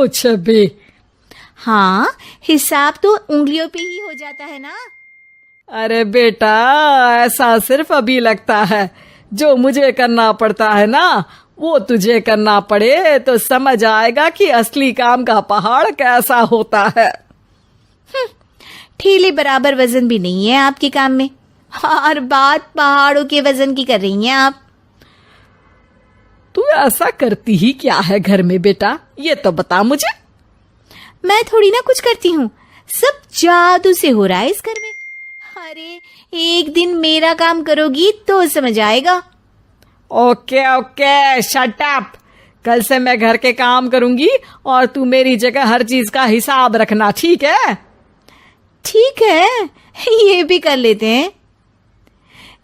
कुछ भी। हाँ, हिसाब तो उंगलियों पे ही हो जाता है ना। अरे बेटा, ऐसा सिर्फ अभी लगता है। जो मुझे करना पड़ता है ना, वो तुझे करना पड़े तो समझ आएगा कि असली काम का पहाड़ कैसा होता है। ठेले बराबर वजन भी नहीं है आपके काम में, और बात पहाड़ों के वजन की कर रही हैं आप। तू ऐसा करती ही क्या है घर में बेटा, ये तो बता मुझे। मैं थोड़ी ना कुछ करती हूँ, सब जादू से हो रहा है इस घर में। अरे एक दिन मेरा काम करोगी तो समझ आएगा। Okay okay, shut up. कल से मैं घर के काम करूंगी और तू मेरी जगह हर चीज का हिसाब रखना, ठीक है? ठीक है, ये भी कर लेते हैं।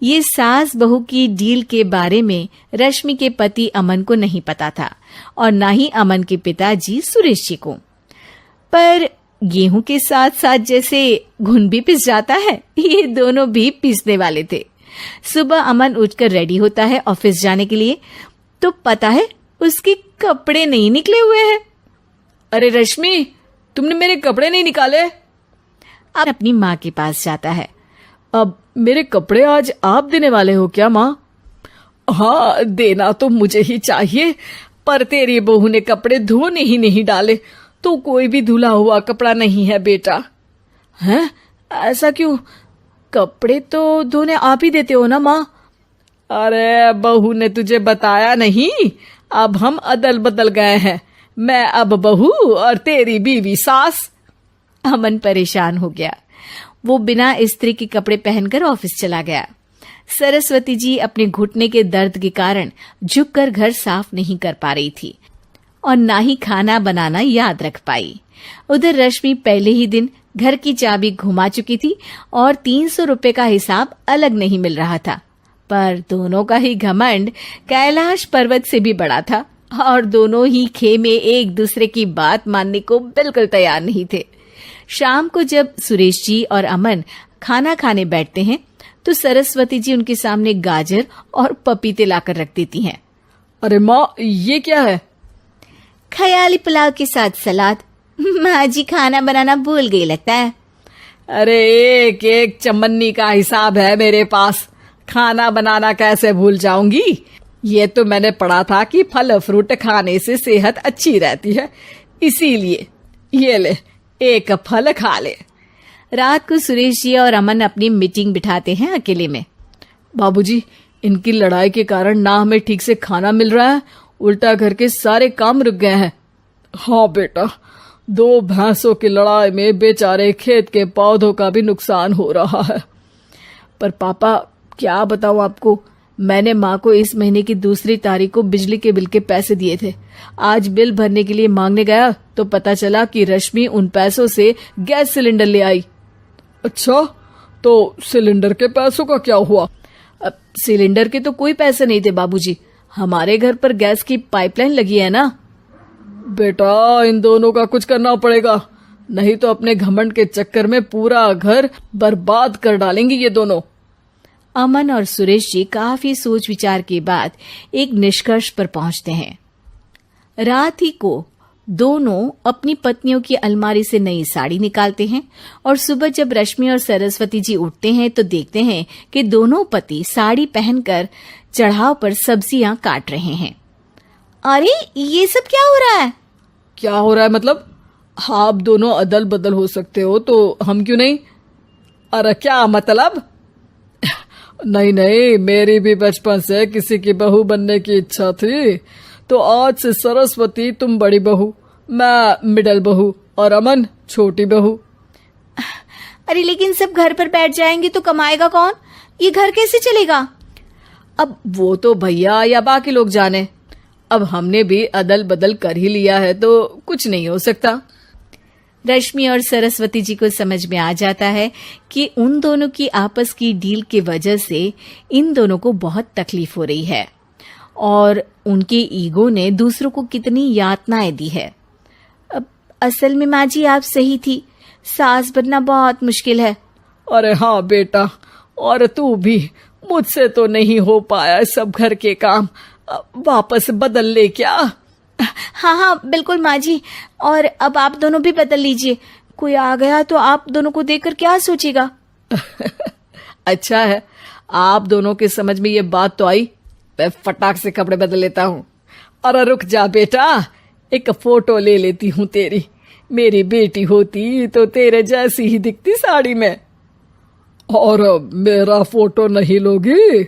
ये सास बहू की डील के बारे में रश्मि के पति अमन को नहीं पता था, और ना ही अमन के पिताजी सुरेश जी को। पर गेहूं के साथ साथ जैसे घुन भी पिस जाता है, ये दोनों भी पिसने वाले थे। सुबह अमन उठकर रेडी होता है ऑफिस जाने के लिए, तो पता है उसके कपड़े नहीं निकले हुए हैं। अरे रश्मि, तुमने मेरे कपड़े नहीं निकाले? अब अपनी माँ के पास जाता है। अब मेरे कपड़े आज आप देने वाले हो क्या माँ? हाँ, देना तो मुझे ही चाहिए, पर तेरी बहू ने कपड़े धोने ही नहीं डाले, तो कोई भी धुला हुआ कपड़ा नहीं है बेटा। हैं? ऐसा क्यों? कपड़े तो धोने आप ही देते हो ना माँ? अरे बहू ने तुझे बताया नहीं, अब हम अदल बदल गए हैं। मैं अब बहू और तेरी बीवी सास। अमन परेशान हो गया। वो बिना इस्त्री के कपड़े पहनकर ऑफिस चला गया। सरस्वती जी अपने घुटने के दर्द के कारण झुककर घर साफ नहीं कर पा रही थी, और ना ही खाना बनाना याद रख पाई। उधर रश्मि पहले ही दिन घर की चाबी घुमा चुकी थी और 300 रुपए का हिसाब अलग नहीं मिल रहा था। पर दोनों का ही घमंड कैलाश पर्वत से भी बड़ा था, और दोनों ही खेमे एक दूसरे की बात मानने को बिल्कुल तैयार नहीं थे। शाम को जब सुरेश जी और अमन खाना खाने बैठते हैं, तो सरस्वती जी उनके सामने गाजर और पपीते लाकर रख देती हैं। अरे माँ, ये क्या है? ख्याली पुलाव के साथ सलाद। माँ जी खाना बनाना भूल गई लगता है। अरे एक एक चमन्नी का हिसाब है मेरे पास, खाना बनाना कैसे भूल जाऊंगी? ये तो मैंने पढ़ा था कि फल फ्रूट खाने से सेहत अच्छी रहती है, इसीलिए ये ले, एक फल खा ले। रात को सुरेश जी और अमन अपनी मीटिंग बिठाते हैं अकेले में। बाबूजी, इनकी लड़ाई के कारण ना हमें ठीक से खाना मिल रहा है, उल्टा घर के सारे काम रुक गए हैं। हाँ बेटा, 2 भैंसों की लड़ाई में बेचारे खेत के पौधों का भी नुकसान हो रहा है। पर पापा, क्या बताऊं आपको, मैंने माँ को इस महीने की 2 तारीख को बिजली के बिल के पैसे दिए थे। आज बिल भरने के लिए मांगने गया तो पता चला कि रश्मि उन पैसों से गैस सिलेंडर ले आई। अच्छा, तो सिलेंडर के पैसों का क्या हुआ? अब सिलेंडर के तो कोई पैसे नहीं थे बाबूजी, हमारे घर पर गैस की पाइपलाइन लगी है ना। बेटा, इन दोनों का कुछ करना पड़ेगा, नहीं तो अपने घमंड के चक्कर में पूरा घर बर्बाद कर डालेंगी ये दोनों। अमन और सुरेश जी काफी सोच विचार के बाद एक निष्कर्ष पर पहुंचते हैं। रात ही को दोनों अपनी पत्नियों की अलमारी से नई साड़ी निकालते हैं, और सुबह जब रश्मि और सरस्वती जी उठते हैं तो देखते हैं कि दोनों पति साड़ी पहनकर चढ़ाव पर सब्जियां काट रहे हैं। अरे ये सब क्या हो रहा है? क्या हो रहा है मतलब? आप दोनों अदल बदल हो सकते हो तो हम क्यों नहीं? अरे क्या मतलब? नहीं नहीं, मेरी भी बचपन से किसी की बहू बनने की इच्छा थी, तो आज से सरस्वती तुम बड़ी बहू, मैं मिडल बहू और अमन छोटी बहू। अरे लेकिन सब घर पर बैठ जाएंगे तो कमाएगा कौन? ये घर कैसे चलेगा? अब वो तो भैया या बाकी लोग जाने, अब हमने भी अदल बदल कर ही लिया है तो कुछ नहीं हो सकता। रश्मि और सरस्वती जी को समझ में आ जाता है कि उन दोनों की आपस की डील के वजह से इन दोनों को बहुत तकलीफ हो रही है, और उनके ईगो ने दूसरों को कितनी यातनाएं दी है। अब असल में माँ जी आप सही थी, सास बनना बहुत मुश्किल है। अरे हाँ बेटा, और तू भी, मुझसे तो नहीं हो पाया सब घर के काम, वापस बदल ले क्या? हाँ हाँ बिल्कुल माँ जी। और अब आप दोनों भी बदल लीजिए, कोई आ गया तो आप दोनों को देखकर क्या सोचेगा। अच्छा है, आप दोनों के समझ में ये बात तो आई। मैं फटाक से कपड़े बदल लेता हूँ। अरे रुक जा बेटा, एक फोटो ले लेती हूँ तेरी। मेरी बेटी होती तो तेरे जैसी ही दिखती साड़ी में। और मेरा फोटो नहीं लोगी?